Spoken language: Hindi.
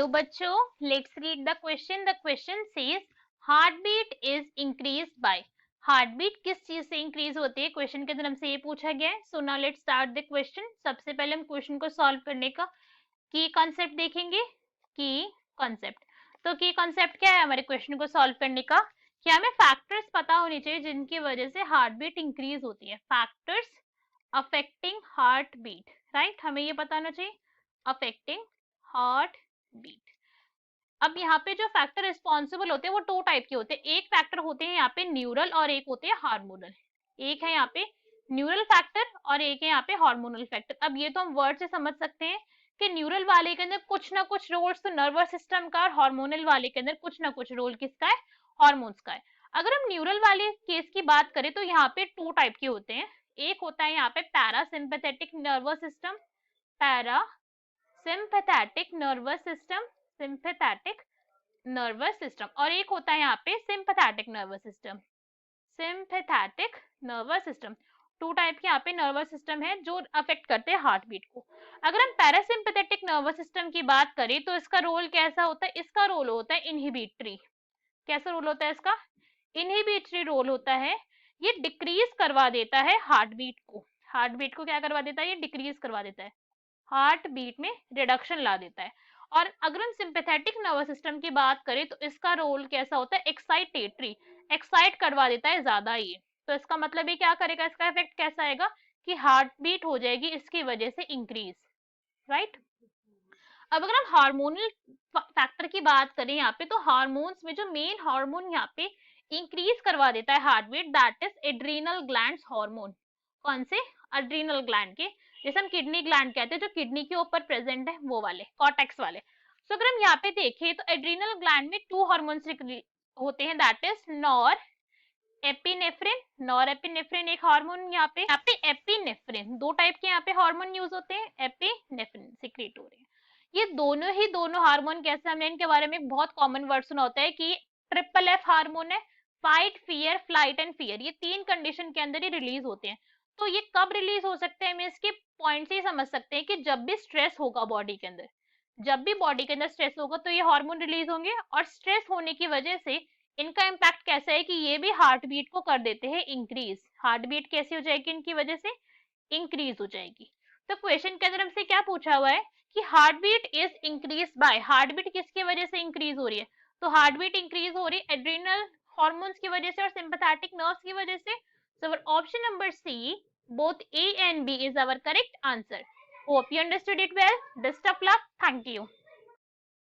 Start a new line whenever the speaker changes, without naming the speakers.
बच्चों, let's read the question. The question says heart beat is increase by. Heart beat किस चीज से इंक्रीज होती है, क्वेश्चन के अंदर हमसे ये पूछा गया है. So now let's start the question. सबसे पहले हम क्वेश्चन को सॉल्व करने का की कॉन्सेप्ट देखेंगे. की कॉन्सेप्ट, तो की कॉन्सेप्ट क्या है हमारे क्वेश्चन को सॉल्व करने का, कि हमें फैक्टर्स पता होने चाहिए जिनकी वजह से हार्ट बीट इंक्रीज होती है. Factors affecting heart beat, right, हमें ये पता होना चाहिए. Affecting heart beat. अब यहाँ पे जो फैक्टर रिस्पॉन्सिबल होते हैं वो टू टाइप के होते हैं. एक फैक्टर होते हैं यहाँ पे न्यूरल और एक होते हैं हार्मोनल. एक है यहाँ पे न्यूरल फैक्टर और एक है यहाँ पे हार्मोनल फैक्टर. अब ये तो हम वर्ड से समझ सकते हैं कि न्यूरल वाले के अंदर कुछ ना कुछ रोल्स तो नर्वस सिस्टम का, और हार्मोनल वाले के अंदर कुछ ना कुछ रोल किसका है, हार्मोन्स का है. अगर हम न्यूरल वाले केस की बात करें तो यहाँ पे टू टाइप के होते हैं. एक होता है यहाँ पे parasympathetic nervous system, para sympathetic nervous system, sympathetic nervous system, और एक होता है यहाँ पे sympathetic nervous system, sympathetic nervous system. Two type के यहाँ पे नर्वस सिस्टम है जो अफेक्ट करते हैं हार्ट बीट को. अगर हम पैरासिम्पैथेटिक नर्वस सिस्टम की बात करें तो इसका रोल कैसा होता है, इसका रोल होता है इनहिबिटरी. कैसा रोल होता है इसका, इनहिबिटरी रोल होता है. ये डिक्रीज करवा देता है हार्ट बीट को. हार्ट बीट को क्या करवा देता है, ये डिक्रीज करवा देता है, हार्ट बीट में रिडक्शन ला देता है. और अगर हम सिंपैथेटिक नर्वस सिस्टम की बात करें तो इसका रोल कैसा होता है, एक्साइटेटरी, एक्साइट करवा देता है ज्यादा ही. तो इसका मतलब ये क्या करेगा, इसका इफेक्ट कैसा आएगा कि हार्ट बीट हो जाएगी इसकी वजह से इंक्रीज, राइट. अब अगर हम हार्मोनल फैक्टर की बात करें यहाँ पे, तो हार्मोन्स में जो मेन हार्मोन यहाँ पे इंक्रीज करवा देता है heart beat, that is adrenal glands hormone. कौन से, एड्रीनल ग्लैंड के, जैसे हम किडनी ग्लैंड कहते हैं जो किडनी के ऊपर प्रेजेंट है वो वाले, कॉर्टेक्स वाले. तो अगर हम यहाँ पे देखें तो एड्रीनल ग्लैंड में टू हार्मोन्स होते हैं, that is nor epinephrine. Nor epinephrine एक हार्मोन, यहाँ पे एपिनेफ्रिन. दो टाइप के यहाँ पे हार्मोन यूज होते हैं, एपिनेफ्रिन सिक्रेट हो रहे हैं. ये दोनों हार्मोन कैसे, हमने इनके बारे में बहुत कॉमन वर्ड सुना होता है कि ट्रिपल एफ हार्मोन है. Fight, fear, flight and fear, ये तीन कंडीशन के अंदर ही रिलीज होते हैं. तो ये कब रिलीज हो सकते हैं, हम इसके पॉइंट से ही समझ सकते हैं कि जब भी स्ट्रेस होगा बॉडी के अंदर, जब भी बॉडी के अंदर स्ट्रेस होगा तो ये हार्मोन रिलीज होंगे. और स्ट्रेस होने की वजह से इनका इम्पैक्ट कैसा है कि ये भी हार्ट बीट को कर देते हैं इंक्रीज. हार्ट बीट कैसी हो जाएगी इनकी वजह से, इंक्रीज हो जाएगी. तो क्वेश्चन के अंदर हमसे क्या पूछा हुआ है कि heart beat is increase by. Heart beat किसकी वजह से इंक्रीज हो रही है, तो हार्ट बीट इंक्रीज हो रही है एड्रिनल हार्मोन्स की वजह से और सिंपैथेटिक नर्व्स की वजह से. So our option number C, both A and B is our correct answer. Hope you understood it well. Best of luck. Thank you.